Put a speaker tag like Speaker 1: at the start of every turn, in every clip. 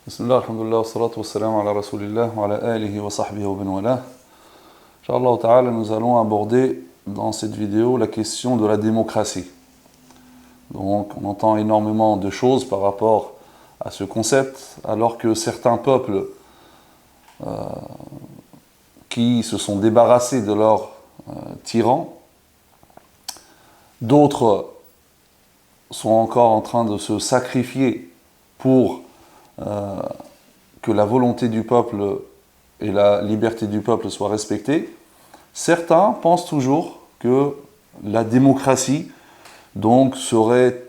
Speaker 1: Bismillah, alhamdulillah, wa salatu wa salam ala rasulillah wa ala alihi wa sahbihi wa bin wala. Inch'Allah ta'ala, nous allons aborder dans cette vidéo la question de la démocratie. Donc, on entend énormément de choses par rapport à ce concept, alors que certains peuples qui se sont débarrassés de leurs tyrans, d'autres sont encore en train de se sacrifier pour que la volonté du peuple et la liberté du peuple soient respectées. Certains pensent toujours que la démocratie donc serait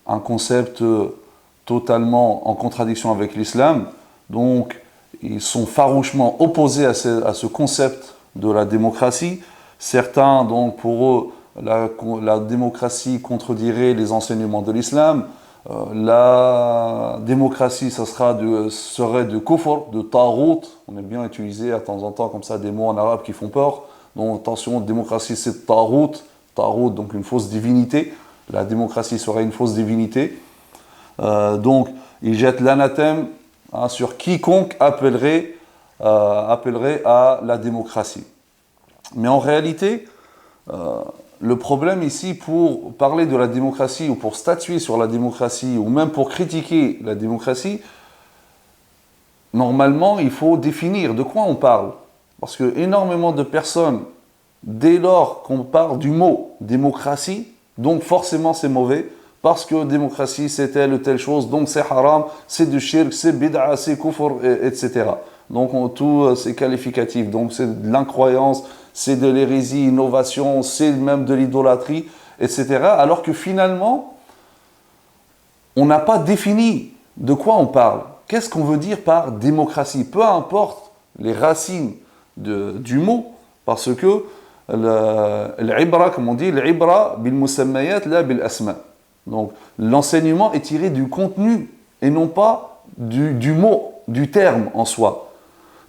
Speaker 1: un concept totalement en contradiction avec l'islam. Donc ils sont farouchement opposés à ce concept de la démocratie. Certains, donc pour eux, la démocratie contredirait les enseignements de l'islam. La démocratie, ça serait de kufr, de tarout. On aime bien utiliser de temps en temps comme ça des mots en arabe qui font peur. Donc attention, démocratie c'est tarout. Tarout, donc une fausse divinité. La démocratie serait une fausse divinité. Donc il jette l'anathème sur quiconque appellerait à la démocratie. Mais en réalité, le problème ici, pour parler de la démocratie ou pour statuer sur la démocratie ou même pour critiquer la démocratie, normalement, il faut définir de quoi on parle. Parce que énormément de personnes, dès lors qu'on parle du mot démocratie, donc forcément c'est mauvais, parce que démocratie c'est telle ou telle chose, donc c'est haram, c'est du shirk, c'est bid'a, c'est kufr, etc. Donc tout c'est qualificatif, donc c'est de l'incroyance, c'est de l'hérésie, innovation, c'est même de l'idolâtrie, etc. Alors que finalement, on n'a pas défini de quoi on parle. Qu'est-ce qu'on veut dire par démocratie? Peu importe les racines du mot, parce que l'ibra, comme on dit, l'ibra bil musammayat la bil asma. Donc l'enseignement est tiré du contenu et non pas du mot, du terme en soi.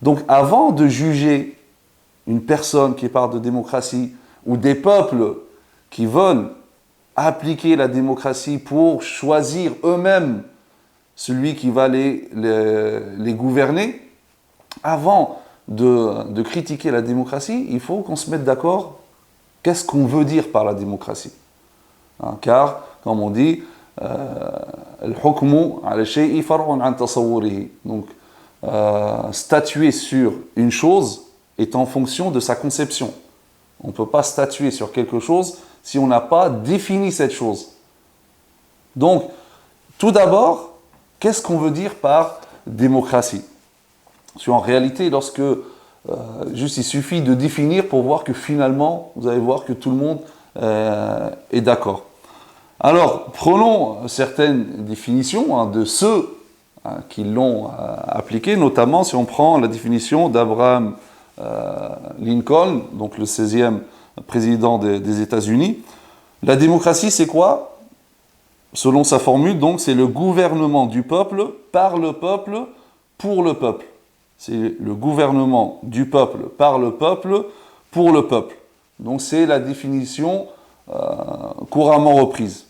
Speaker 1: Donc avant de juger une personne qui parle de démocratie ou des peuples qui veulent appliquer la démocratie pour choisir eux-mêmes celui qui va les gouverner, avant de critiquer la démocratie, il faut qu'on se mette d'accord qu'est-ce qu'on veut dire par la démocratie. Car, comme on dit, donc statuer sur une chose est en fonction de sa conception. On ne peut pas statuer sur quelque chose si on n'a pas défini cette chose. Donc, tout d'abord, qu'est-ce qu'on veut dire par démocratie? Parce qu'en réalité, juste il suffit de définir pour voir que finalement, vous allez voir que tout le monde est d'accord. Alors, prenons certaines définitions de ceux qui l'ont appliqué, notamment si on prend la définition d'Abraham Lincoln, donc le 16e président des États-Unis. La démocratie, c'est quoi? Selon sa formule, donc, c'est le gouvernement du peuple, par le peuple, pour le peuple. C'est le gouvernement du peuple, par le peuple, pour le peuple. Donc, c'est la définition couramment reprise.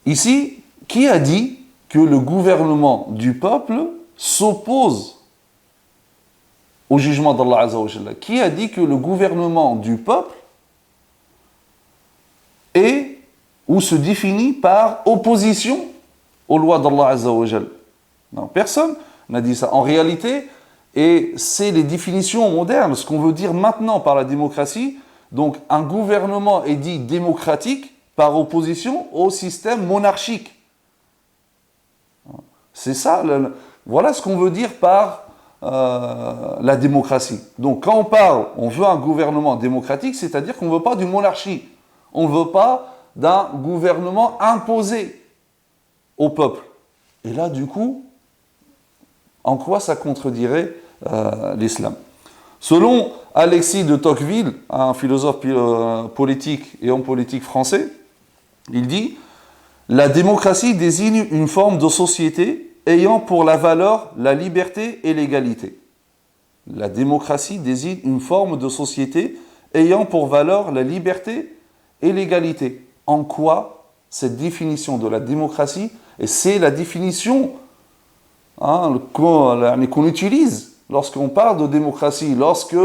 Speaker 1: Ici, qui a dit que le gouvernement du peuple s'oppose au jugement d'Allah Azza wa Jalla? Qui a dit que le gouvernement du peuple est ou se définit par opposition aux lois d'Allah Azza wa Jalla? Non, personne n'a dit ça. En réalité, et c'est les définitions modernes, ce qu'on veut dire maintenant par la démocratie, donc un gouvernement est dit démocratique par opposition au système monarchique. C'est ça, voilà ce qu'on veut dire par la démocratie. Donc quand on parle, on veut un gouvernement démocratique, c'est-à-dire qu'on ne veut pas d'une monarchie. On ne veut pas d'un gouvernement imposé au peuple. Et là, du coup, en quoi ça contredirait l'islam? Selon Alexis de Tocqueville, un philosophe politique et homme politique français, il dit « La démocratie désigne une forme de société ayant pour la valeur la liberté et l'égalité. » La démocratie désigne une forme de société ayant pour valeur la liberté et l'égalité. En quoi cette définition de la démocratie, et c'est la définition qu'on utilise lorsqu'on parle de démocratie, lorsque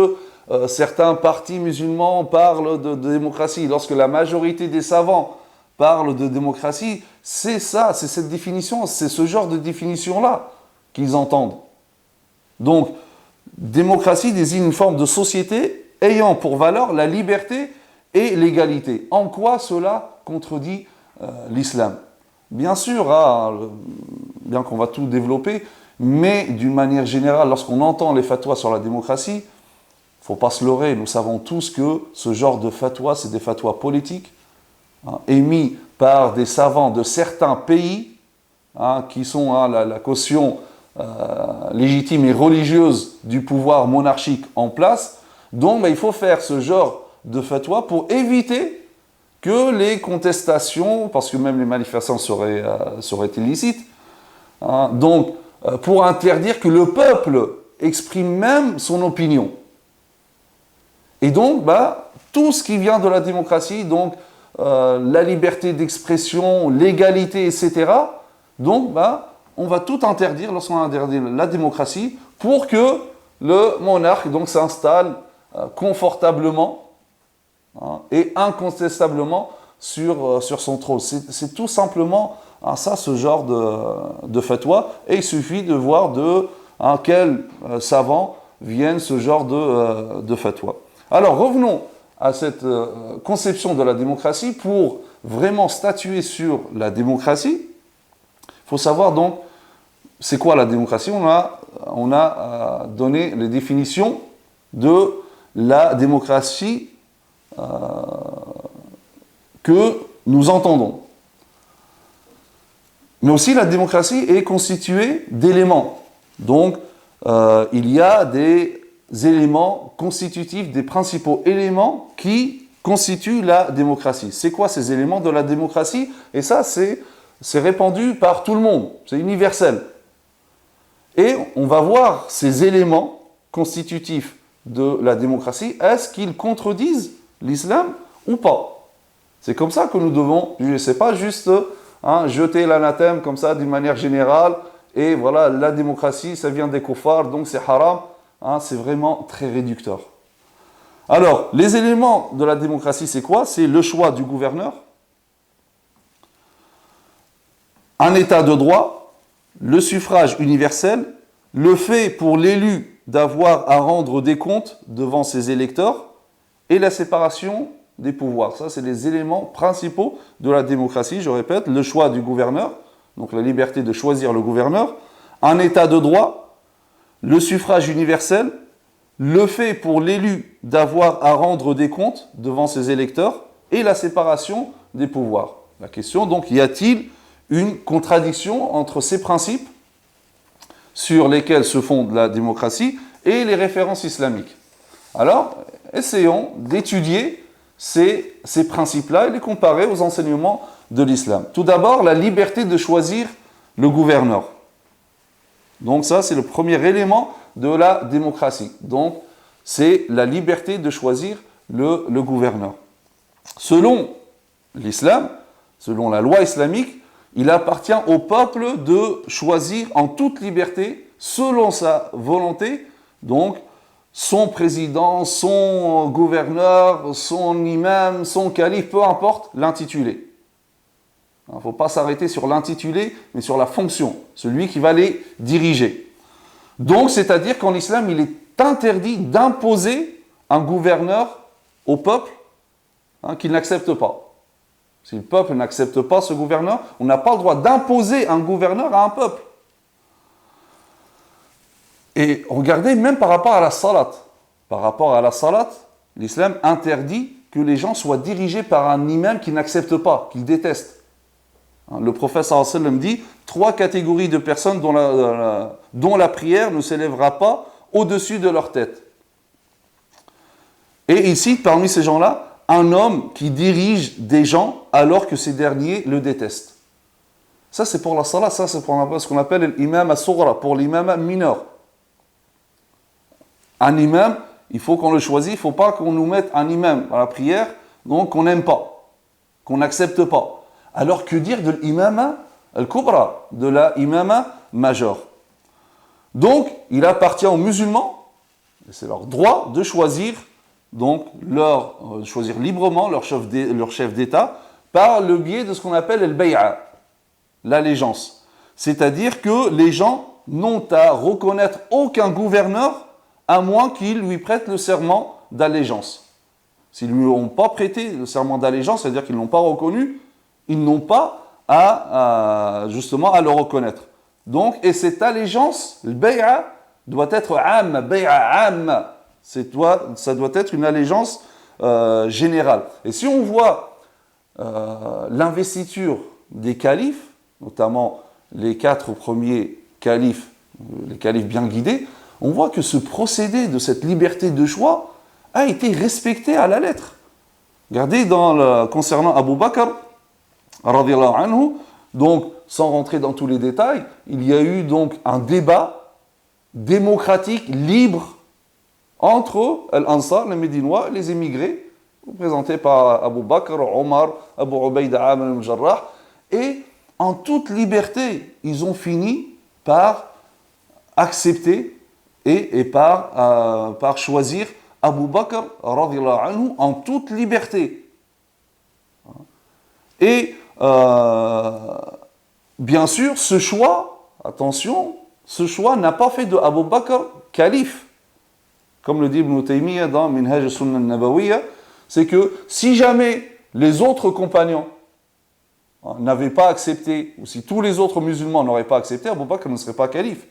Speaker 1: certains partis musulmans parlent de démocratie, lorsque la majorité des savants parlent de démocratie, c'est ça, c'est cette définition, c'est ce genre de définition-là qu'ils entendent. Donc, démocratie désigne une forme de société ayant pour valeur la liberté et l'égalité. En quoi cela contredit l'islam? Bien sûr, bien qu'on va tout développer, mais d'une manière générale, lorsqu'on entend les fatwas sur la démocratie, il ne faut pas se leurrer, nous savons tous que ce genre de fatwas, c'est des fatwas politiques, émis par des savants de certains pays, qui sont la caution légitime et religieuse du pouvoir monarchique en place. Donc, il faut faire ce genre de fatwa pour éviter que les contestations, parce que même les manifestations seraient illicites, donc pour interdire que le peuple exprime même son opinion. Et donc, tout ce qui vient de la démocratie, donc la liberté d'expression, l'égalité, etc., donc on va tout interdire lorsqu'on interdit la démocratie pour que le monarque donc s'installe confortablement et incontestablement sur son trône. C'est tout simplement ça, ce genre de fatwa, et il suffit de voir de quels savants viennent ce genre de fatwa. Alors revenons à cette conception de la démocratie. Pour vraiment statuer sur la démocratie, il faut savoir donc c'est quoi la démocratie. On a donné les définitions de la démocratie que nous entendons. Mais aussi la démocratie est constituée d'éléments. Donc il y a des éléments constitutifs, des principaux éléments qui constituent la démocratie. C'est quoi ces éléments de la démocratie? Et ça, c'est répandu par tout le monde, c'est universel. Et on va voir ces éléments constitutifs de la démocratie, est-ce qu'ils contredisent l'islam ou pas? C'est comme ça que nous devons juger. C'est pas juste jeter l'anathème comme ça d'une manière générale, et voilà, la démocratie, ça vient des koufars, donc c'est haram. C'est vraiment très réducteur. Alors, les éléments de la démocratie, c'est quoi? C'est le choix du gouverneur, un état de droit, le suffrage universel, le fait pour l'élu d'avoir à rendre des comptes devant ses électeurs, et la séparation des pouvoirs. Ça, c'est les éléments principaux de la démocratie. Je répète, le choix du gouverneur, donc la liberté de choisir le gouverneur, un état de droit, le suffrage universel, le fait pour l'élu d'avoir à rendre des comptes devant ses électeurs, et la séparation des pouvoirs. La question, donc, y a-t-il une contradiction entre ces principes sur lesquels se fonde la démocratie et les références islamiques? Alors, essayons d'étudier ces principes-là et les comparer aux enseignements de l'islam. Tout d'abord, la liberté de choisir le gouverneur. Donc ça, c'est le premier élément de la démocratie. Donc, c'est la liberté de choisir le gouverneur. Selon l'islam, selon la loi islamique, il appartient au peuple de choisir en toute liberté, selon sa volonté, donc son président, son gouverneur, son imam, son calife, peu importe l'intitulé. Il ne faut pas s'arrêter sur l'intitulé, mais sur la fonction, celui qui va les diriger. Donc, c'est-à-dire qu'en islam, il est interdit d'imposer un gouverneur au peuple qu'il n'accepte pas. Si le peuple n'accepte pas ce gouverneur, on n'a pas le droit d'imposer un gouverneur à un peuple. Et regardez, même par rapport à la salat. Par rapport à la salat, l'islam interdit que les gens soient dirigés par un imam qu'ils n'acceptent pas, qu'ils détestent. Le prophète sallallahu alayhi wa sallam dit 3 catégories de personnes dont la prière ne s'élèvera pas au-dessus de leur tête. Et ici, parmi ces gens-là, un homme qui dirige des gens alors que ces derniers le détestent. Ça, c'est pour la salat, ça, c'est pour ce qu'on appelle l'imam as-sughra, pour l'imam mineur. Un imam, il faut qu'on le choisisse, il ne faut pas qu'on nous mette un imam à la prière, donc qu'on n'aime pas, qu'on n'accepte pas. Alors que dire de l'imama al-kubra, de la imama majeure? Donc, il appartient aux musulmans, et c'est leur droit de choisir, donc, choisir librement leur chef d'État par le biais de ce qu'on appelle el bay'a, l'allégeance. C'est-à-dire que les gens n'ont à reconnaître aucun gouverneur à moins qu'il lui prête le serment d'allégeance. S'ils ne lui ont pas prêté le serment d'allégeance, c'est-à-dire qu'ils ne l'ont pas reconnu, ils n'ont pas justement à le reconnaître. Donc, et cette allégeance, le bay'a, doit être bay'a am. Ça doit être une allégeance générale. Et si on voit l'investiture des califes, notamment les 4 premiers califes, les califes bien guidés, on voit que ce procédé de cette liberté de choix a été respecté à la lettre. Regardez concernant Abu Bakr, radiyallahu anhu, donc sans rentrer dans tous les détails, il y a eu donc un débat démocratique, libre, entre l'Ansar, les Médinois, les émigrés, représentés par Abu Bakr, Omar, Abu Ubaïda Amr al-Jarrah, et en toute liberté, ils ont fini par accepter et par choisir Abu Bakr radiyallahu anhu en toute liberté. Et bien sûr, ce choix, attention, ce choix n'a pas fait de Abu Bakr calife. Comme le dit Ibn Taymiyyah dans Minhaj al-Sunnah al-Nabawiyya, c'est que si jamais les autres compagnons n'avaient pas accepté, ou si tous les autres musulmans n'auraient pas accepté, Abu Bakr ne serait pas calife.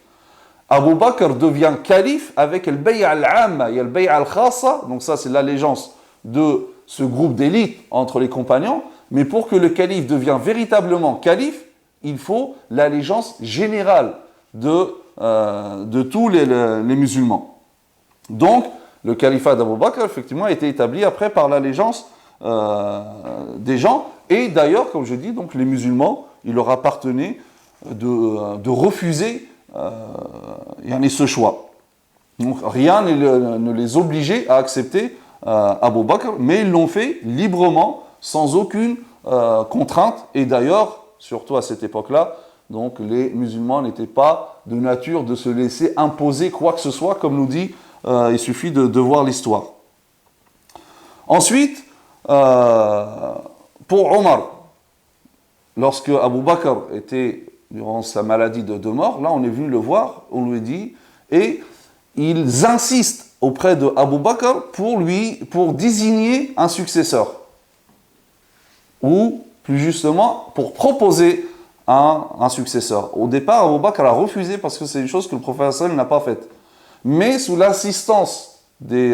Speaker 1: Abu Bakr devient calife avec le bay'a al-amma, il y a le bay'a al-khassa, donc ça c'est l'allégeance de ce groupe d'élite entre les compagnons, mais pour que le calife devienne véritablement calife, il faut l'allégeance générale de tous les musulmans. Donc, le califat d'Abu Bakr, effectivement, a été établi après par l'allégeance des gens. Et d'ailleurs, comme je dis, donc, les musulmans, il leur appartenait de refuser ce choix. Donc, rien ne les obligeait à accepter Abu Bakr, mais ils l'ont fait librement, sans aucune contrainte. Et d'ailleurs, surtout à cette époque-là, donc, les musulmans n'étaient pas de nature de se laisser imposer quoi que ce soit, comme nous dit il suffit de voir l'histoire. Ensuite, pour Omar, lorsque Abu Bakr était durant sa maladie de mort, là on est venu le voir, on lui dit, et ils insistent auprès de Abu Bakr pour désigner un successeur. Ou plus justement, pour proposer un successeur. Au départ, Abu Bakr a refusé parce que c'est une chose que le prophète sallallahu n'a pas faite. Mais sous l'assistance des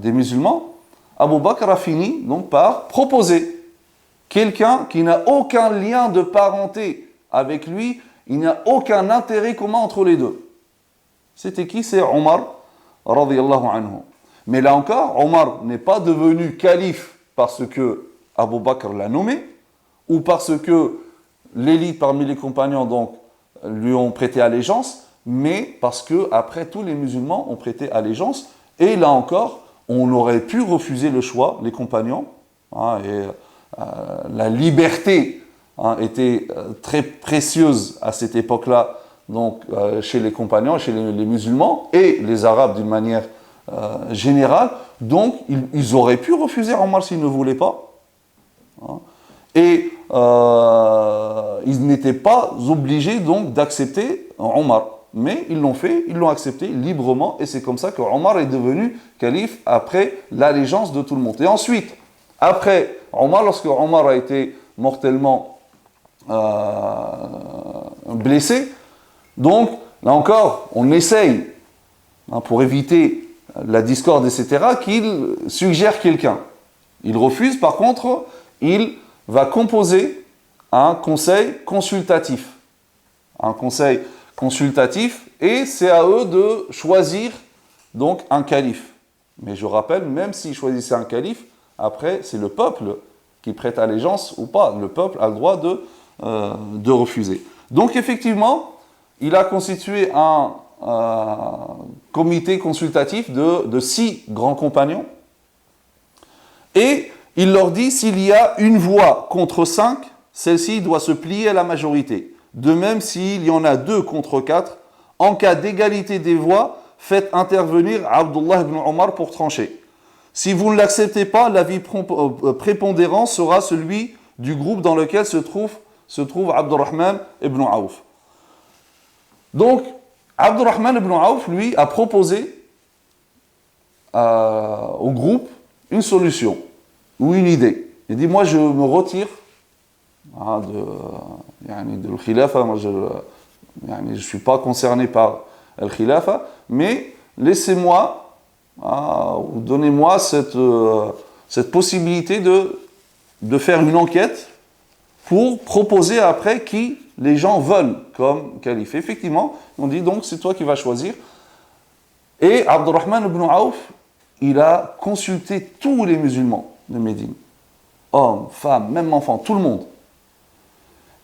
Speaker 1: musulmans, Abu Bakr a fini donc par proposer quelqu'un qui n'a aucun lien de parenté avec lui, il n'y a aucun intérêt commun entre les deux. C'était qui? C'est Omar, radiyallahu anhu. Mais là encore, Omar n'est pas devenu calife parce que Abu Bakr l'a nommé, ou parce que l'élite parmi les compagnons donc, lui ont prêté allégeance, mais parce que après tous les musulmans ont prêté allégeance, et là encore, on aurait pu refuser le choix, les compagnons, la liberté était très précieuse à cette époque-là, donc chez les compagnons, chez les musulmans, et les Arabes d'une manière générale, donc ils auraient pu refuser Omar s'ils ne voulaient pas, et ils n'étaient pas obligés donc d'accepter Omar. Mais ils l'ont fait, ils l'ont accepté librement, et c'est comme ça que Omar est devenu calife après l'allégeance de tout le monde. Et ensuite, après Omar, lorsque Omar a été mortellement blessé, donc là encore, on essaye, pour éviter la discorde, etc., qu'il suggère quelqu'un. Il refuse, par contre, il va composer un conseil consultatif. Un conseil consultatif, et c'est à eux de choisir donc un calife. Mais je rappelle, même s'ils choisissaient un calife, après c'est le peuple qui prête allégeance ou pas. Le peuple a le droit de refuser. Donc effectivement, il a constitué un comité consultatif de 6 grands compagnons, et il leur dit, s'il y a une voix contre 5, celle-ci doit se plier à la majorité. De même, s'il y en a 2 contre 4, En cas d'égalité des voix, faites intervenir Abdullah ibn Omar pour trancher. Si vous ne l'acceptez pas, l'avis prépondérant sera celui du groupe dans lequel se trouve Abdurrahman ibn Auf. Donc, Abdurrahman ibn Auf, lui, a proposé au groupe une solution ou une idée. Il dit, moi, je me retire de le khilafa, moi, je ne suis pas concerné par le khilafa, mais laissez-moi, donnez-moi cette possibilité de faire une enquête pour proposer après qui les gens veulent comme calife. Effectivement, on dit donc c'est toi qui vas choisir. Et Abdurrahman ibn Auf, il a consulté tous les musulmans de Médine, hommes, femmes, même enfants, tout le monde.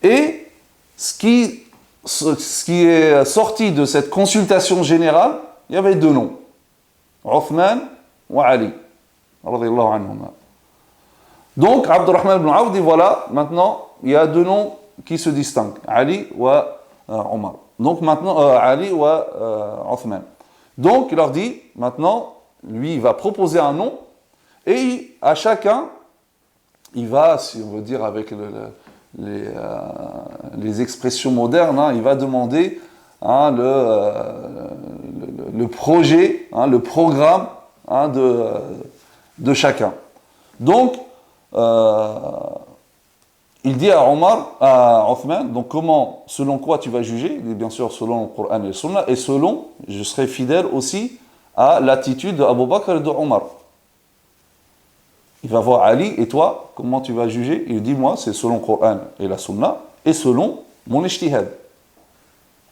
Speaker 1: Et ce qui est sorti de cette consultation générale, il y avait deux noms, Uthman ou Ali, radiyallahu anhuma. Donc Abdurrahman ibn Auf dit voilà, maintenant il y a deux noms qui se distinguent, Ali ou Omar. Donc maintenant Ali ou Uthman. Donc il leur dit maintenant, lui il va proposer un nom et à chacun il va, si on veut dire avec les expressions modernes, il va demander le projet, le programme de chacun. Donc, il dit à Uthman, donc comment, selon quoi tu vas juger? Il dit bien sûr selon le Coran et le Sunna, et selon, je serai fidèle aussi à l'attitude d'Abu Bakr et de Omar. Il va voir Ali, et toi, comment tu vas juger? Il dit, moi, c'est selon le Coran et la Sunna, et selon mon ijtihad.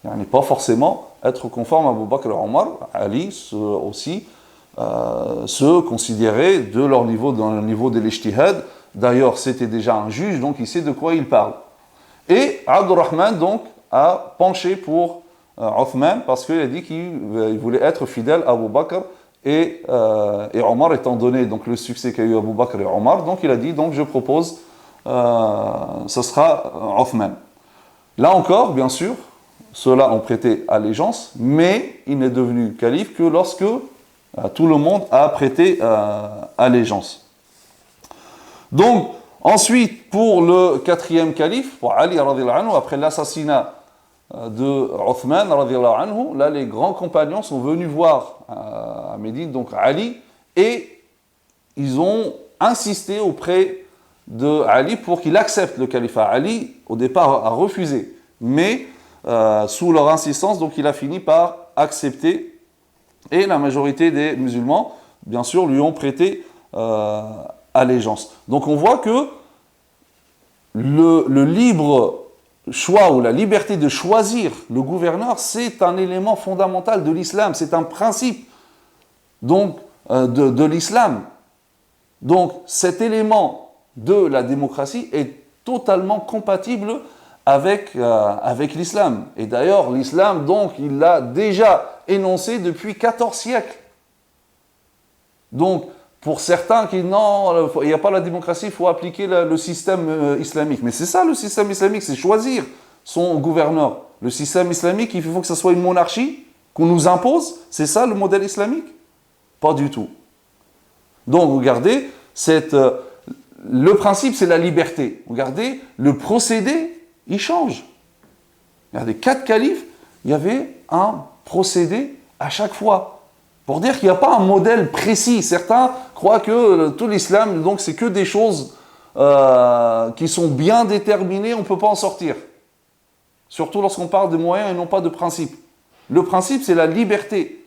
Speaker 1: Yani pas forcément être conforme à Abu Bakr et Omar. Ali aussi se considérait de leur niveau, dans le niveau de l'ijtihad. D'ailleurs, c'était déjà un juge, donc il sait de quoi il parle. Et Abdurrahman, donc, a penché pour Uthman, parce qu'il a dit qu'il voulait être fidèle à Abu Bakr et Omar, étant donné donc, le succès qu'a eu Abu Bakr et Omar, donc il a dit, donc je propose, ce sera Uthman. Là encore, bien sûr, ceux-là ont prêté allégeance, mais il n'est devenu calife que lorsque tout le monde a prêté allégeance. Donc, ensuite, pour le quatrième calife, pour Ali, après l'assassinat de Uthman, là, les grands compagnons sont venus voir à Médine, donc Ali, et ils ont insisté auprès de Ali pour qu'il accepte le califat. Ali, au départ, a refusé, mais sous leur insistance, donc il a fini par accepter, et la majorité des musulmans, bien sûr, lui ont prêté allégeance. Donc on voit que le libre choix ou la liberté de choisir le gouverneur, c'est un élément fondamental de l'islam, c'est un principe donc, de l'islam. Donc cet élément de la démocratie est totalement compatible avec l'islam. Et d'ailleurs, l'islam, donc, il l'a déjà énoncé depuis 14 siècles. Donc, pour certains qui disent non, il n'y a pas la démocratie, il faut appliquer le système islamique. Mais c'est ça le système islamique, c'est choisir son gouverneur. Le système islamique, il faut que ce soit une monarchie qu'on nous impose. C'est ça le modèle islamique? Pas du tout. Donc, regardez, le principe, c'est la liberté. Regardez, le procédé, il change. Regardez, 4 califes, il y avait un procédé à chaque fois. Pour dire qu'il n'y a pas un modèle précis. Certains croient que tout l'islam, donc, c'est que des choses qui sont bien déterminées, on ne peut pas en sortir. Surtout lorsqu'on parle de moyens et non pas de principe. Le principe, c'est la liberté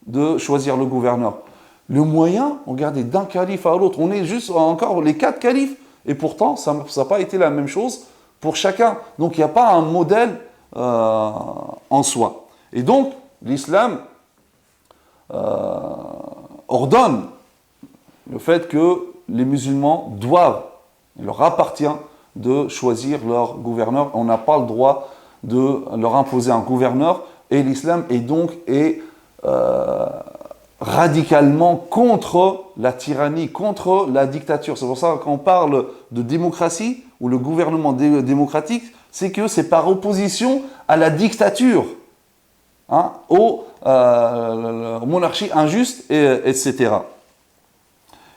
Speaker 1: de choisir le gouverneur. Le moyen, regardez, d'un calife à l'autre, on est juste encore les 4 califes, et pourtant, ça n'a pas été la même chose pour chacun. Donc, il n'y a pas un modèle en soi. Et donc, l'islam ordonne le fait que les musulmans doivent, il leur appartient de choisir leur gouverneur. On n'a pas le droit de leur imposer un gouverneur, et l'islam est donc radicalement contre la tyrannie, contre la dictature. C'est pour ça qu'on parle de démocratie, ou le gouvernement démocratique, c'est que c'est par opposition à la dictature. aux monarchies injustes, etc.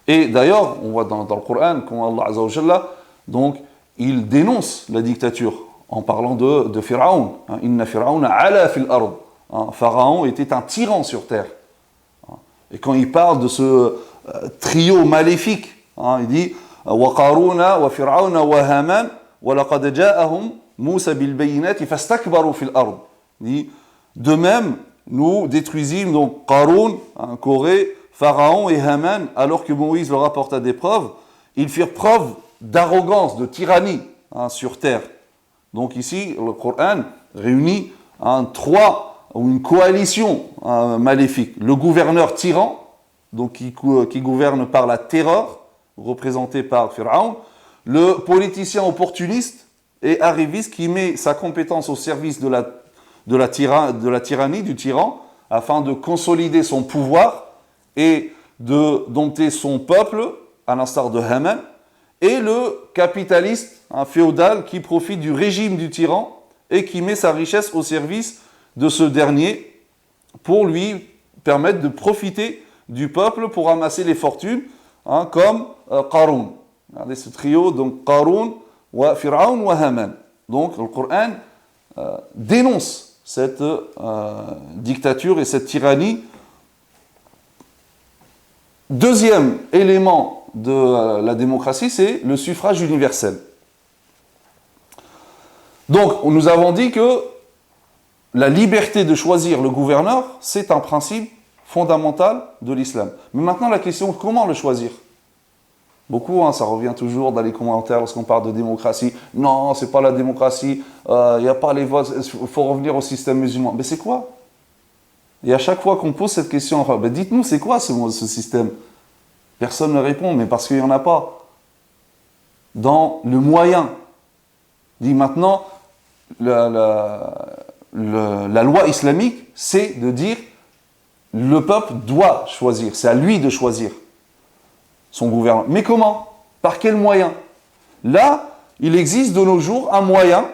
Speaker 1: Et d'ailleurs, on voit dans le Coran, quand Allah Azza wa Jalla, donc, il dénonce la dictature en parlant de Pharaon. Inna Pharaon ala fil ard. Pharaon était un tyran sur terre. Et quand il parle de ce trio maléfique, il dit wa Qaruna wa Pharaon wa Haman wa laqad ja'ahum Musa bil bayinati fastakbaru fil ard. De même, nous détruisîmes donc Qarun, Corée, Pharaon et Haman, alors que Moïse leur apporta des preuves, ils firent preuve d'arrogance, de tyrannie sur terre. Donc ici, le Coran réunit une coalition maléfique. Le gouverneur tyran, donc qui gouverne par la terreur, représenté par Pharaon, le politicien opportuniste et arriviste qui met sa compétence au service de la tyrannie, du tyran, afin de consolider son pouvoir et de dompter son peuple, à l'instar de Haman, et le capitaliste, un féodal, qui profite du régime du tyran et qui met sa richesse au service de ce dernier pour lui permettre de profiter du peuple pour ramasser les fortunes, comme Qarun. Regardez ce trio, donc Qarun, wa Fir'aun, wa Haman. Donc le Coran dénonce cette dictature et cette tyrannie. Deuxième élément de la démocratie, c'est le suffrage universel. Donc, nous avons dit que la liberté de choisir le gouverneur, c'est un principe fondamental de l'islam. Mais maintenant, la question, comment le choisir? Beaucoup, ça revient toujours dans les commentaires lorsqu'on parle de démocratie. Non, c'est pas la démocratie, il n'y a pas les votes, il faut revenir au système musulman. Mais c'est quoi? Et à chaque fois qu'on pose cette question, dites-nous, c'est quoi ce système? Personne ne répond, mais parce qu'il n'y en a pas. Dans le moyen, dit maintenant, la loi islamique, c'est de dire le peuple doit choisir, c'est à lui de choisir son gouvernement. Mais comment? Par quel moyen? Là, il existe de nos jours un moyen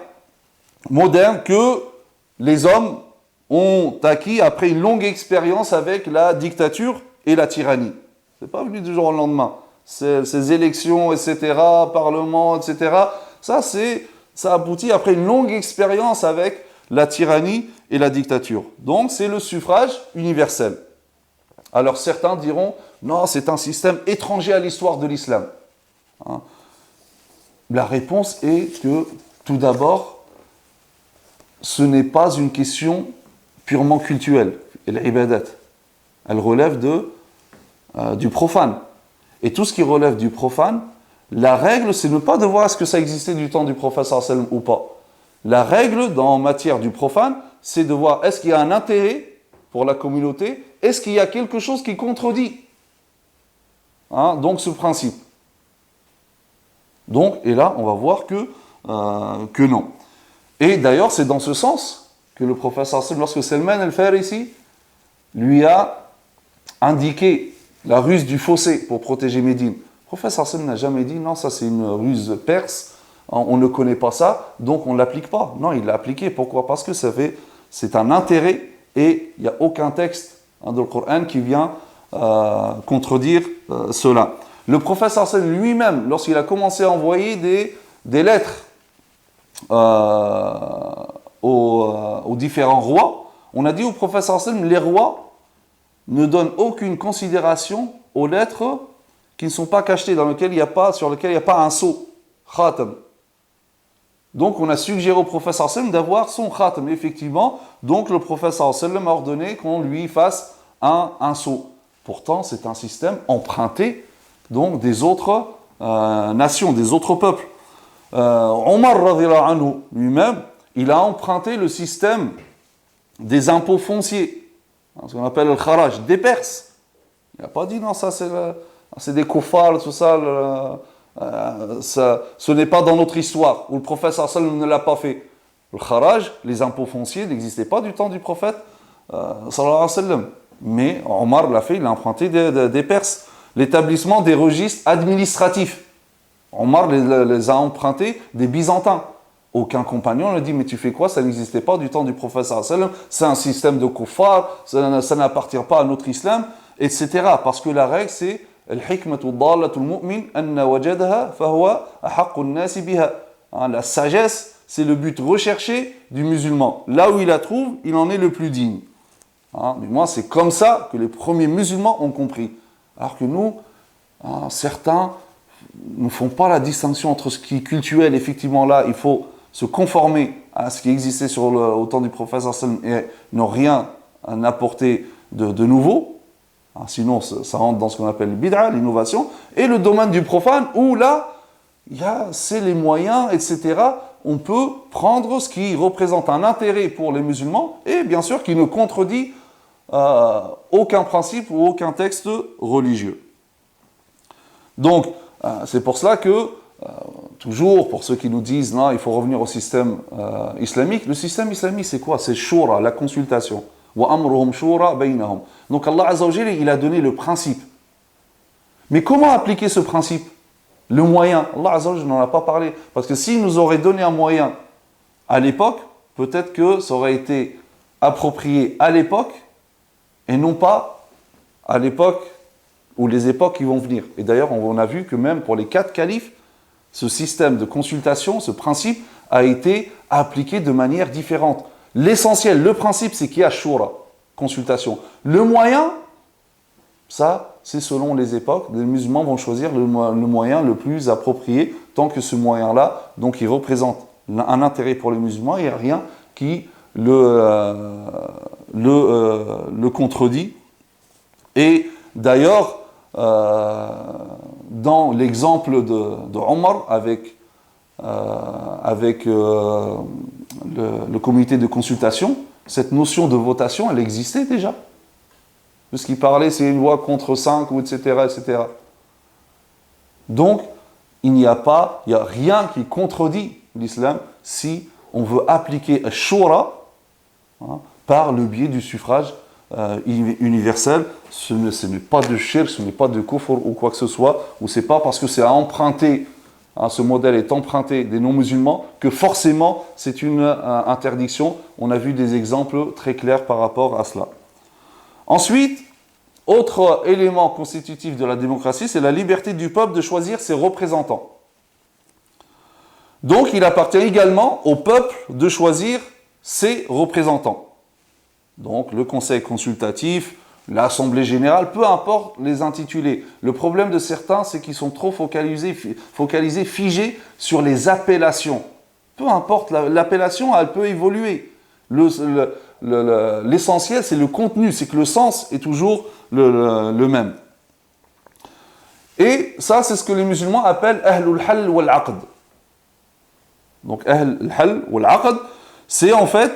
Speaker 1: moderne que les hommes ont acquis après une longue expérience avec la dictature et la tyrannie. C'est pas venu du jour au lendemain. Ces élections, etc., parlement, etc., ça aboutit après une longue expérience avec la tyrannie et la dictature. Donc, c'est le suffrage universel. Alors, certains diront, non, c'est un système étranger à l'histoire de l'islam. La réponse est que, tout d'abord, ce n'est pas une question purement cultuelle, l'ibadat. Elle relève du profane. Et tout ce qui relève du profane, la règle, c'est ne pas de voir est-ce que ça existait du temps du prophète sallam ou pas. La règle, en matière du profane, c'est de voir est-ce qu'il y a un intérêt pour la communauté, est-ce qu'il y a quelque chose qui contredit donc ce principe. Donc, et là, on va voir que non. Et d'ailleurs, c'est dans ce sens que le prophète sallam, lorsque Salman al-Farisi lui a indiqué la ruse du fossé pour protéger Médine, le prophète sallam n'a jamais dit non, ça c'est une ruse perse, on ne connaît pas ça, donc on ne l'applique pas. Non, il l'a appliqué. Pourquoi? Parce que c'est un intérêt et il n'y a aucun texte dans le Coran qui vient contredire cela. Le prophète sallam lui-même, lorsqu'il a commencé à envoyer des lettres aux différents rois, on a dit au prophète sallam, les rois ne donnent aucune considération aux lettres qui ne sont pas cachetées, sur lesquelles il n'y a pas un sceau, khatam. Donc on a suggéré au prophète sallam d'avoir son khatam. Effectivement, donc le prophète sallam a ordonné qu'on lui fasse un sceau. Pourtant, c'est un système emprunté donc des autres nations, des autres peuples. Omar radhiyallahu anhu lui-même, il a emprunté le système des impôts fonciers, ce qu'on appelle le kharaj, des Perses. Il n'a pas dit non, ça c'est des kuffars, tout ça, ce n'est pas dans notre histoire, où le prophète sallam ne l'a pas fait. Le kharaj, les impôts fonciers, n'existaient pas du temps du prophète sallallahu alayhi wa sallam. Mais Omar l'a fait, il a emprunté des Perses. L'établissement des registres administratifs, Omar les a empruntés des Byzantins. Aucun compagnon ne dit, mais tu fais quoi? Ça n'existait pas du temps du prophète sallallahu alayhi wa sallam. C'est un système de kuffar, ça n'appartient pas à notre islam, etc. Parce que la règle, c'est la sagesse, c'est le but recherché du musulman. Là où il la trouve, il en est le plus digne. Mais moi, c'est comme ça que les premiers musulmans ont compris. Alors que nous, certains ne font pas la distinction entre ce qui est cultuel, effectivement là, il faut se conformer à ce qui existait au temps du prophète et ne rien apporter de nouveau. Sinon, ça rentre dans ce qu'on appelle le bid'a, l'innovation. Et le domaine du profane, où là, c'est les moyens, etc. On peut prendre ce qui représente un intérêt pour les musulmans et bien sûr qui ne contredit aucun principe ou aucun texte religieux. Donc, c'est pour cela que, toujours pour ceux qui nous disent non, il faut revenir au système islamique, le système islamique c'est quoi? C'est shura, la consultation. Wa amruhum shura baynahum. Donc Allah Azza wa Jalla, il a donné le principe. Mais comment appliquer ce principe? Le moyen, Allah Azza wa Jalla n'en a pas parlé. Parce que s'il nous aurait donné un moyen à l'époque, peut-être que ça aurait été approprié à l'époque et non pas à l'époque ou les époques qui vont venir. Et d'ailleurs, on a vu que même pour les 4 califes, ce système de consultation, ce principe, a été appliqué de manière différente. L'essentiel, le principe, c'est qu'il y a shura, consultation. Le moyen, ça, c'est selon les époques. Les musulmans vont choisir le moyen le plus approprié, tant que ce moyen-là, donc il représente un intérêt pour les musulmans, il n'y a rien qui le contredit. Et d'ailleurs, dans l'exemple de Omar avec le comité de consultation, cette notion de votation, elle existait déjà. Ce qu'il parlait, c'est une loi contre 5, ou etc., etc. Donc, il n'y a rien qui contredit l'islam si on veut appliquer un shura par le biais du suffrage universel. Ce n'est pas de shirk, ce n'est pas de kufr ou quoi que ce soit, ou c'est pas parce que c'est emprunté, ce modèle est emprunté des non-musulmans, que forcément c'est une interdiction. On a vu des exemples très clairs par rapport à cela. Ensuite, autre élément constitutif de la démocratie, c'est la liberté du peuple de choisir ses représentants. Donc, il appartient également au peuple de choisir ses représentants. Donc, le conseil consultatif, l'assemblée générale, peu importe les intitulés. Le problème de certains, c'est qu'ils sont trop focalisés, figés sur les appellations. Peu importe, l'appellation, elle peut évoluer. L'essentiel, c'est le contenu, c'est que le sens est toujours le même. Et ça, c'est ce que les musulmans appellent Ahlul Hal wal Aqd. Donc, Ahlul Hal wal Aqd, c'est en fait,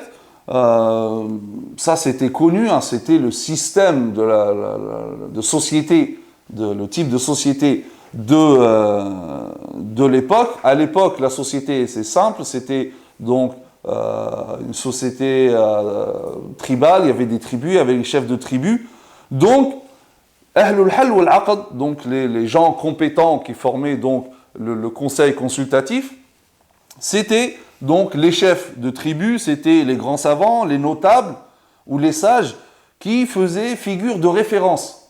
Speaker 1: ça c'était connu, c'était le système de société, le type de société de l'époque. À l'époque, la société, c'est simple, c'était donc une société tribale, il y avait des tribus, il y avait les chefs de tribus. Donc, Ahlul Hal wal Aqd, donc les gens compétents qui formaient donc le conseil consultatif, c'était donc les chefs de tribus, c'était les grands savants, les notables ou les sages qui faisaient figure de référence.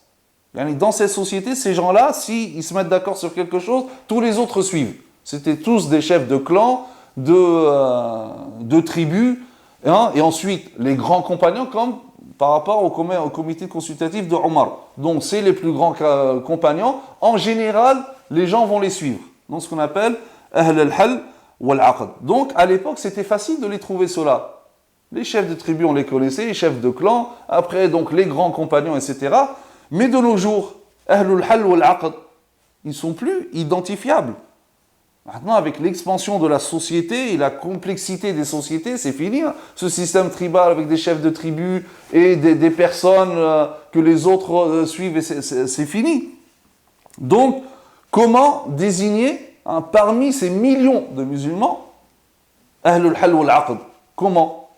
Speaker 1: Dans cette société, ces gens-là, s'ils se mettent d'accord sur quelque chose, tous les autres suivent. C'était tous des chefs de clans, de tribus, et ensuite les grands compagnons comme par rapport au comité consultatif de Omar. Donc c'est les plus grands compagnons. En général, les gens vont les suivre. Donc ce qu'on appelle Ahl al-Hal wal-Aqd. Donc à l'époque, c'était facile de les trouver ceux-là. Les chefs de tribus, on les connaissait, les chefs de clans, après donc les grands compagnons, etc. Mais de nos jours, Ahlul Hal wal-Aqd, ils ne sont plus identifiables. Maintenant, avec l'expansion de la société et la complexité des sociétés, c'est fini. Ce système tribal avec des chefs de tribus et des personnes que les autres suivent, c'est fini. Donc, comment désigner parmi ces millions de musulmans Ahlul Hal wal-Aqd? Comment?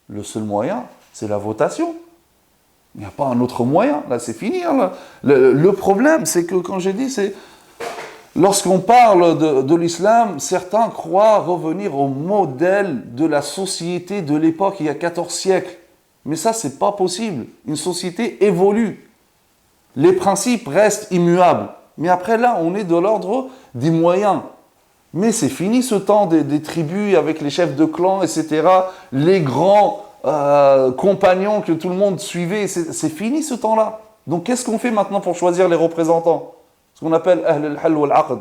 Speaker 1: Le seul moyen, c'est la votation. Il n'y a pas un autre moyen. Là, c'est fini. Le problème, c'est que, quand j'ai dit, c'est Lorsqu'on parle de l'islam, certains croient revenir au modèle de la société de l'époque, il y a 14 siècles. Mais ça, c'est pas possible. Une société évolue. Les principes restent immuables. Mais après, là, on est de l'ordre des moyens. Mais c'est fini ce temps des tribus avec les chefs de clans, etc. Les grands compagnons que tout le monde suivait. C'est fini ce temps-là. Donc, qu'est-ce qu'on fait maintenant pour choisir les représentants? Ce qu'on appelle Ahl al-Hal wal-Aqd.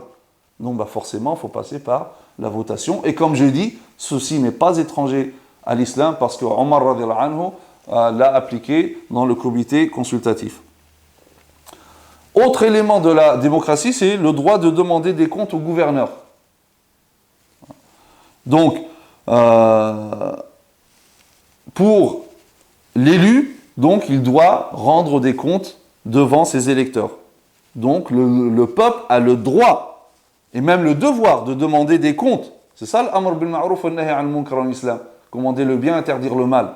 Speaker 1: Donc, forcément, il faut passer par la votation. Et comme je dis, ceci n'est pas étranger à l'islam parce que Omar radhiyallahu anhu l'a appliqué dans le comité consultatif. Autre élément de la démocratie, c'est le droit de demander des comptes au gouverneur. Donc, pour l'élu, donc, il doit rendre des comptes devant ses électeurs. Donc, le peuple a le droit et même le devoir de demander des comptes. C'est ça l'amr bil ma'ruf wa nahy anil munkar en islam. Commander le bien, interdire le mal.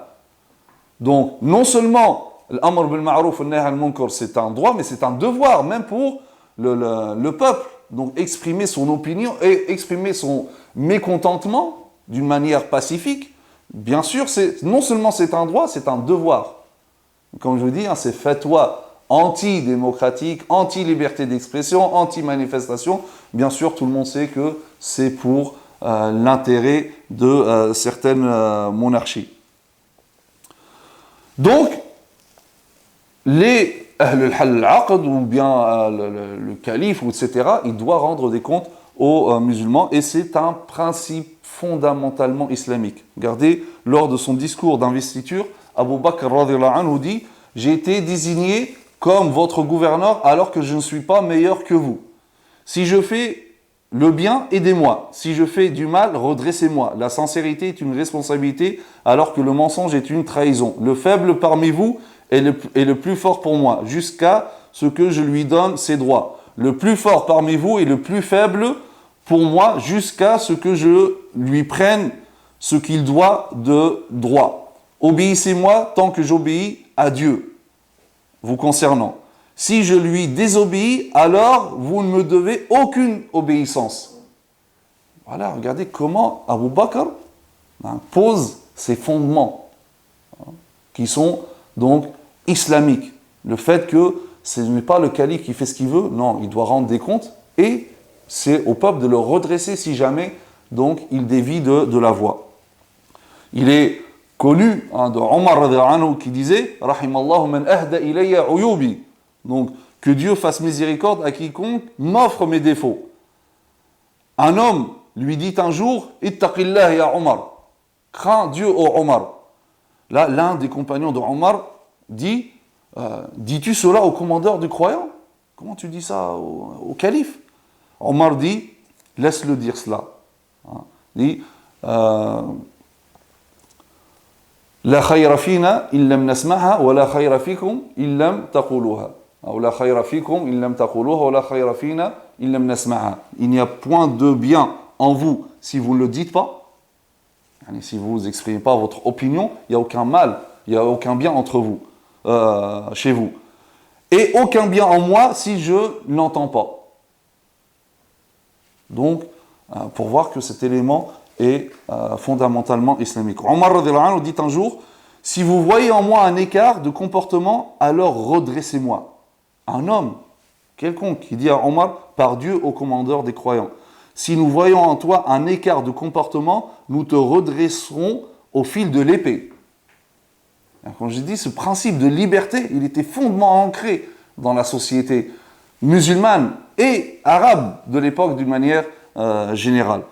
Speaker 1: Donc, non seulement l'amr bil ma'ruf wa nahy anil munkar, c'est un droit, mais c'est un devoir, même pour le peuple. Donc, exprimer son opinion et exprimer son mécontentement d'une manière pacifique, bien sûr, non seulement c'est un droit, c'est un devoir. Comme je vous dis, c'est fatwa anti-démocratique, anti-liberté d'expression, anti-manifestation. Bien sûr, tout le monde sait que c'est pour l'intérêt de certaines monarchies. Donc, les Ahl al-Aqd ou bien le calife, etc., il doit rendre des comptes aux musulmans et c'est un principe fondamentalement islamique. Regardez, lors de son discours d'investiture, Abu Bakr radhiyallahu anhu dit « J'ai été désigné comme votre gouverneur alors que je ne suis pas meilleur que vous. Si je fais le bien, aidez-moi. Si je fais du mal, redressez-moi. La sincérité est une responsabilité alors que le mensonge est une trahison. Le faible parmi vous est le plus fort pour moi, jusqu'à ce que je lui donne ses droits. Le plus fort parmi vous est le plus faible pour moi, jusqu'à ce que je lui prenne ce qu'il doit de droit. Obéissez-moi tant que j'obéis à Dieu vous concernant. Si je lui désobéis, alors vous ne me devez aucune obéissance. Voilà, regardez comment Abu Bakr pose ses fondements, qui sont donc islamiques. Le fait que ce n'est pas le calife qui fait ce qu'il veut, non, il doit rendre des comptes, et c'est au peuple de le redresser si jamais donc il dévie de la voie. Il est connu de Omar radhiyallahu anhu qui disait Rahimallahu man ahda ilayya uyubi. Donc, que Dieu fasse miséricorde à quiconque m'offre mes défauts. Un homme lui dit un jour Ittaqillah ya Omar. Crains Dieu, ô Omar. Là, l'un des compagnons de Omar dit dis-tu cela au commandeur du croyant? Comment tu dis ça au calife? Omar dit laisse-le dire cela. Il dit La khayra fina illam nasmaha wa la khayra fikum illam taquluha. Ou la khayra fikum illam taquluha wa la khayra fina illam nasmaha. Il n'y a point de bien en vous si vous ne le dites pas. Si vous n'exprimez pas votre opinion, il n'y a aucun mal, il n'y a aucun bien entre vous, chez vous. Et aucun bien en moi si je n'entends pas. Donc, pour voir que cet élément est fondamentalement islamique. Omar radhiyallahu anhu dit un jour, si vous voyez en moi un écart de comportement, alors redressez-moi. Un homme quelconque qui dit à Omar, par Dieu au commandeur des croyants, si nous voyons en toi un écart de comportement, nous te redresserons au fil de l'épée. Quand je dis ce principe de liberté, il était fondamentalement ancré dans la société musulmane et arabe de l'époque d'une manière générale.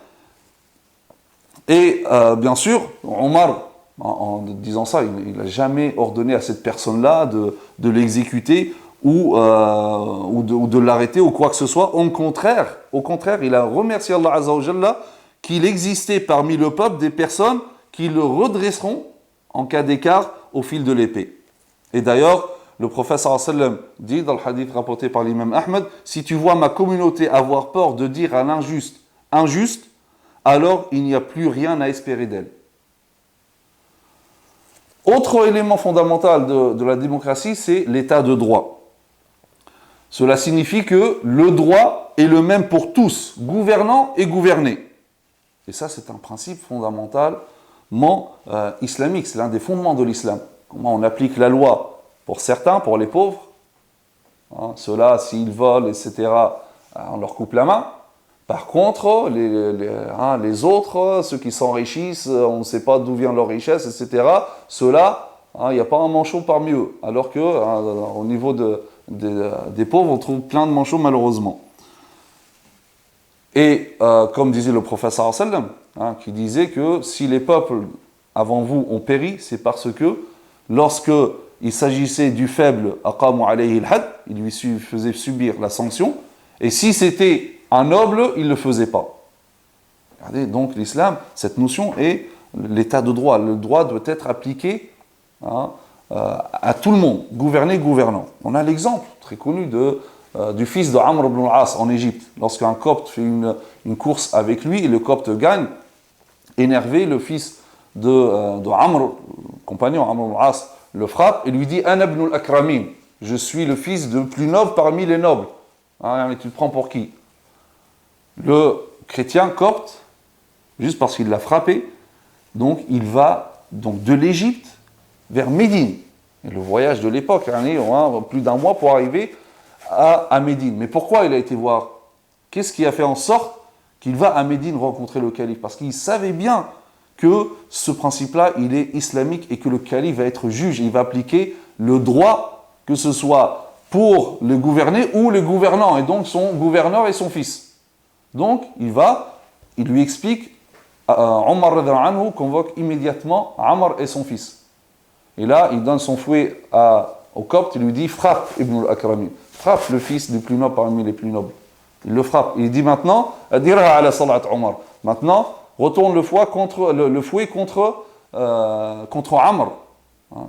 Speaker 1: Et bien sûr, Omar, en disant ça, il n'a jamais ordonné à cette personne-là de l'exécuter ou de l'arrêter ou quoi que ce soit. Au contraire, il a remercié Allah Azza wa Jalla qu'il existait parmi le peuple des personnes qui le redresseront en cas d'écart au fil de l'épée. Et d'ailleurs, le prophète sallallahu alayhi wa sallam dit dans le hadith rapporté par l'imam Ahmed, si tu vois ma communauté avoir peur de dire à l'injuste, injuste, alors il n'y a plus rien à espérer d'elle. Autre élément fondamental de la démocratie, c'est l'état de droit. Cela signifie que le droit est le même pour tous, gouvernants et gouvernés. Et ça, c'est un principe fondamentalement islamique. C'est l'un des fondements de l'islam. Comment on applique la loi pour certains, pour les pauvres. Hein, ceux-là, s'ils volent, etc., on leur coupe la main. Par contre, les autres, ceux qui s'enrichissent, on ne sait pas d'où vient leur richesse, etc., ceux-là, il n'y a pas un manchot parmi eux. Alors qu'au niveau des pauvres, on trouve plein de manchots, malheureusement. Et comme disait le prophète sallallahu alayhi wa sallam, qui disait que si les peuples avant vous ont péri, c'est parce que lorsque il s'agissait du faible, aqamu alayhi al-had, il lui faisait subir la sanction, et si c'était un noble, il ne le faisait pas. Regardez, donc l'islam, cette notion est l'état de droit. Le droit doit être appliqué à tout le monde, gouverné, gouvernant. On a l'exemple très connu du fils de Amr ibn al-As en Égypte. Lorsqu'un copte fait une course avec lui et le copte gagne, énervé, le fils de Amr, compagnon Amr ibn al-As, le frappe et lui dit « Ana ibn al-Akramin » je suis le fils du plus noble parmi les nobles. Mais tu te prends pour qui? Le chrétien copte, juste parce qu'il l'a frappé, donc il va de l'Égypte vers Médine. Et le voyage de l'époque, plus d'1 mois pour arriver à Médine. Mais pourquoi il a été voir? Qu'est-ce qui a fait en sorte qu'il va à Médine rencontrer le calife? Parce qu'il savait bien que ce principe-là, il est islamique et que le calife va être juge. Il va appliquer le droit, que ce soit pour le gouverné ou le gouvernant, et donc son gouverneur et son fils. Donc, il lui explique, Omar radhiyallahu anhu convoque immédiatement Amr et son fils. Et là, il donne son fouet au copte, il lui dit, frappe Ibn al-Akrami, frappe le fils du plus noble parmi les plus nobles. Il le frappe. Il dit maintenant, Adira ala salat Omar. Maintenant, retourne le fouet contre Amr.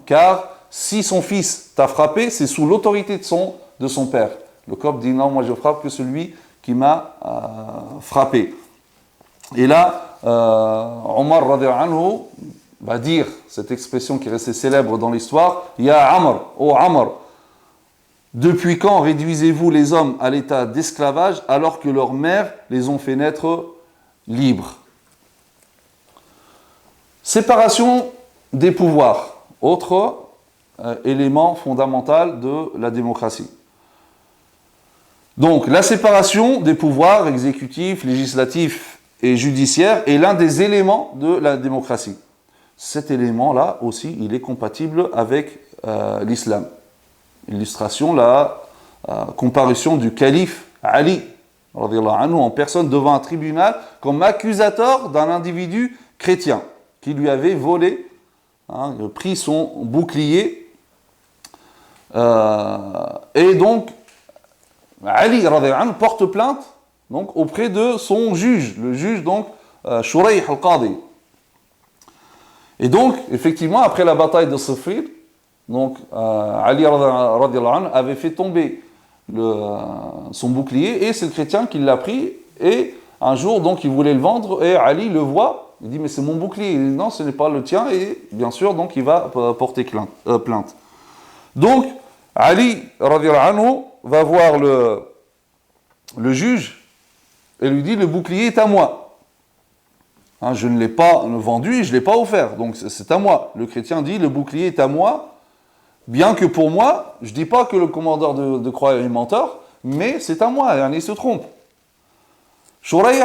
Speaker 1: Car si son fils t'a frappé, c'est sous l'autorité de son père. Le copte dit, non, moi je frappe que celui qui m'a frappé. Et là, Omar radhiyallahu anhu va dire cette expression qui est restée célèbre dans l'histoire, Ya Amr, ô Amr, depuis quand réduisez-vous les hommes à l'état d'esclavage alors que leurs mères les ont fait naître libres? Séparation des pouvoirs, autre élément fondamental de la démocratie. Donc, la séparation des pouvoirs exécutifs, législatifs et judiciaires est l'un des éléments de la démocratie. Cet élément-là aussi, il est compatible avec l'islam. Illustration, la comparution du calife Ali, radhiyallahu anhu, en personne devant un tribunal comme accusateur d'un individu chrétien qui lui avait volé, pris son bouclier. Et donc, Ali radhiyallahu anhu porte plainte donc, auprès de son juge, le juge donc Shurayh al-Qadi. Et donc, effectivement, après la bataille de Siffin, donc Ali radhiyallahu anhu avait fait tomber son bouclier et c'est le chrétien qui l'a pris et un jour donc il voulait le vendre et Ali le voit, il dit mais c'est mon bouclier, il dit non ce n'est pas le tien et bien sûr donc il va porter plainte. Donc Ali radhiyallahu anhu va voir le juge et lui dit le bouclier est à moi. Je ne l'ai pas vendu et je ne l'ai pas offert, donc c'est à moi. Le chrétien dit le bouclier est à moi. Bien que pour moi, je ne dis pas que le commandeur de croix est menteur, mais c'est à moi, il se trompe. Shurayh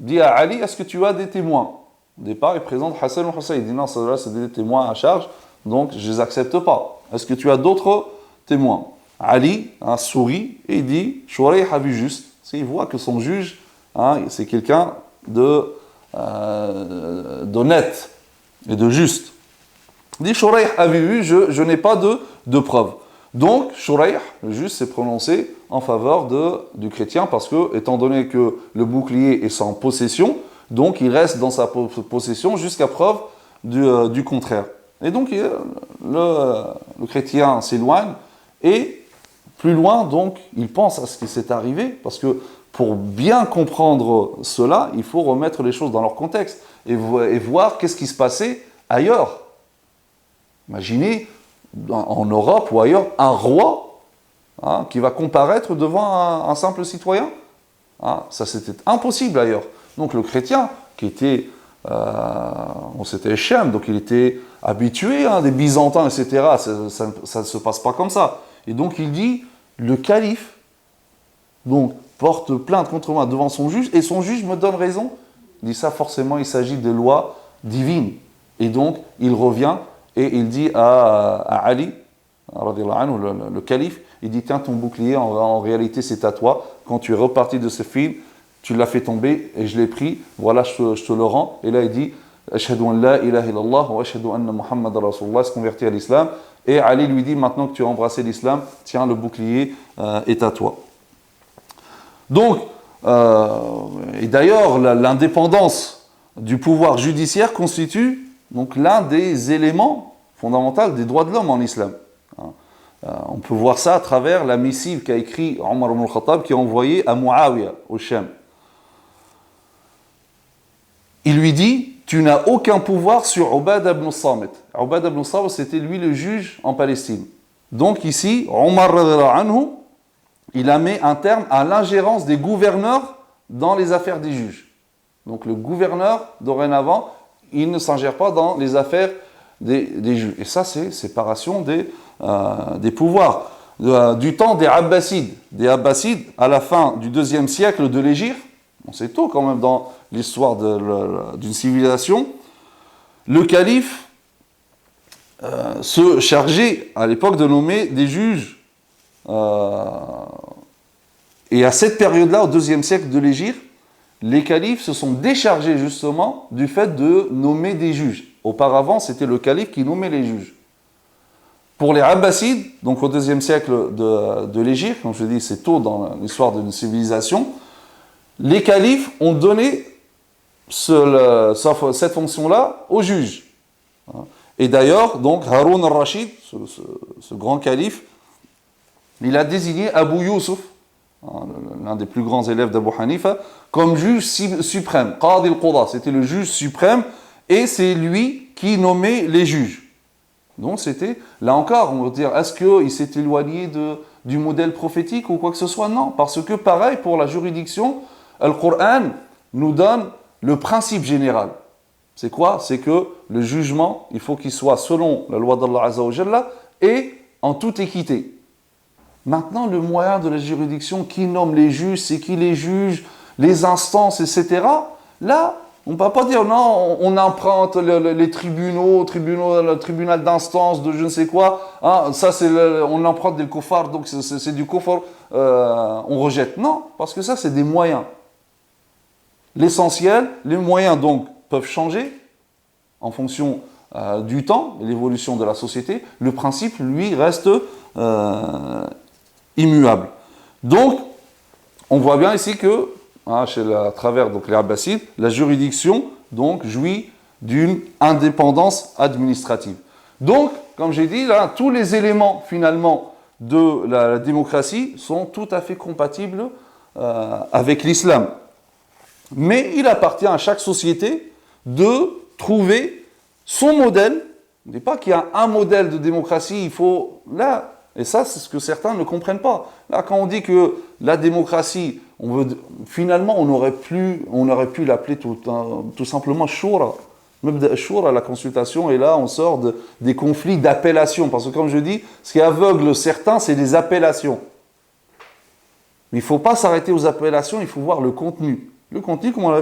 Speaker 1: dit à Ali, est-ce que tu as des témoins? Au départ, il présente Hassan ou Hussein. Il dit non, ceux-là, c'est des témoins à charge, donc je ne les accepte pas. Est-ce que tu as d'autres témoins? Ali sourit et il dit, Shurayh a vu juste. Il voit que son juge, c'est quelqu'un d'honnête et de juste. Il dit, Shurayh avait vu, je n'ai pas de preuves. Donc, Shurayh, le juge, s'est prononcé en faveur du chrétien parce que, étant donné que le bouclier est sans possession, donc il reste dans sa possession jusqu'à preuve du contraire. Et donc, le chrétien s'éloigne et, plus loin, donc, il pense à ce qui s'est arrivé parce que, pour bien comprendre cela, il faut remettre les choses dans leur contexte et voir qu'est-ce qui se passait ailleurs. Imaginez, en Europe ou ailleurs, un roi qui va comparaître devant un simple citoyen. Hein, ça, c'était impossible d'ailleurs. Donc le chrétien, qui était, c'était Hichem, donc il était habitué, hein, des Byzantins, etc., ça ne se passe pas comme ça. Et donc il dit, le calife, donc, porte plainte contre moi devant son juge, et son juge me donne raison. Il dit ça, forcément, il s'agit de lois divines. Et donc, il revient et il dit à Ali, le calife, il dit, tiens, ton bouclier, en réalité, c'est à toi. Quand tu es reparti de ce film, tu l'as fait tomber et je l'ai pris. Voilà, je te le rends. Et là, il dit, Ashhadu an la ilaha illallah wa ashhadu anna Muhammad Rasulullah, se convertit à l'islam. Et Ali lui dit, maintenant que tu as embrassé l'islam, tiens, le bouclier est à toi. Donc, et d'ailleurs, l'indépendance du pouvoir judiciaire constitue donc l'un des éléments fondamentaux des droits de l'homme en islam. On peut voir ça à travers la missive qu'a écrit Omar ibn al-Khattab, qui a envoyé à Muawiyah, au Sham. Il lui dit, tu n'as aucun pouvoir sur Ubadah ibn Samit. Ubadah ibn Samit, c'était lui le juge en Palestine. Donc ici, Omar anhu, il a mis un terme à l'ingérence des gouverneurs dans les affaires des juges. Donc le gouverneur, dorénavant, il ne s'ingère pas dans les affaires des juges. Et ça, c'est séparation des pouvoirs. Du temps des Abbasides. Des Abbasides, à la fin du 2e siècle de l'Hégire, c'est tôt quand même dans l'histoire d'une civilisation, le calife se chargeait à l'époque de nommer des juges. Et à cette période-là, au 2e siècle de l'Hégire, les califes se sont déchargés justement du fait de nommer des juges. Auparavant, c'était le calife qui nommait les juges. Pour les Abbasides, donc au 2e siècle de l'Hégire, comme je dis, c'est tôt dans l'histoire d'une civilisation, les califes ont donné cette fonction-là aux juges. Et d'ailleurs, donc, Haroun al-Rachid, ce grand calife, il a désigné Abu Yusuf, l'un des plus grands élèves d'Abu Hanifa, comme juge suprême. Qadi al-Quda, c'était le juge suprême, et c'est lui qui nommait les juges. Donc c'était, là encore, on va dire, est-ce qu'il s'est éloigné du modèle prophétique ou quoi que ce soit? Non, parce que pareil, pour la juridiction, le Coran nous donne le principe général. C'est quoi? C'est que le jugement, il faut qu'il soit selon la loi d'Allah Azza wa Jalla et en toute équité. Maintenant, le moyen de la juridiction, qui nomme les juges, c'est qui les juge, les instances, etc. Là, on ne va pas dire non, on emprunte les tribunaux, le tribunal d'instance de je ne sais quoi. Hein, ça, on emprunte des koufars, donc c'est du koufar, on rejette. Non, parce que ça, c'est des moyens. L'essentiel, les moyens donc peuvent changer en fonction du temps et l'évolution de la société. Le principe, lui, reste immuable. Donc, on voit bien ici que, à travers donc, les Abbasides, la juridiction donc, jouit d'une indépendance administrative. Donc, comme j'ai dit, là, tous les éléments finalement de la démocratie sont tout à fait compatibles avec l'islam. Mais il appartient à chaque société de trouver son modèle. On ne dit pas qu'il y a un modèle de démocratie, il faut... Là, et ça, c'est ce que certains ne comprennent pas. Là, quand on dit que la démocratie, finalement, on aurait pu l'appeler tout simplement Shura. Mabda' Shura, la consultation, et là, on sort des conflits d'appellation. Parce que, comme je dis, ce qui aveugle certains, c'est les appellations. Mais il ne faut pas s'arrêter aux appellations, il faut voir le contenu. Le contenu, comme on a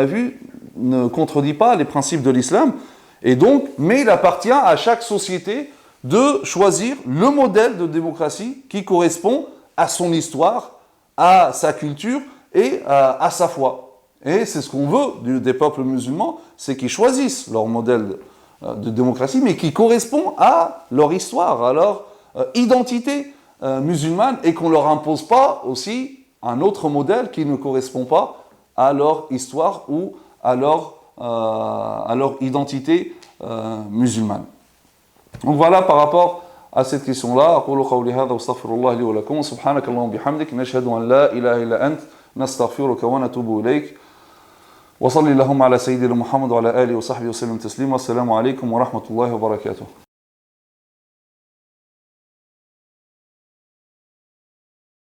Speaker 1: vu, ne contredit pas les principes de l'islam. Et donc, mais il appartient à chaque société de choisir le modèle de démocratie qui correspond à son histoire, à sa culture et à sa foi. Et c'est ce qu'on veut des peuples musulmans, c'est qu'ils choisissent leur modèle de démocratie, mais qui correspond à leur histoire, à leur identité musulmane, et qu'on ne leur impose pas aussi un autre modèle qui ne correspond pas à leur histoire ou à leur identité musulmane. Donc voilà par rapport à cette question-là. أقول قولي هذا واستغفر الله لي ولكم سبحانك اللهم وبحمدك نشهد أن لا إله إلا أنت نستغفرك ونتوب إليك وصلي اللهم على سيدنا محمد وعلى آله وصحبه وسلم تسليما. السلام عليكم ورحمة الله وبركاته.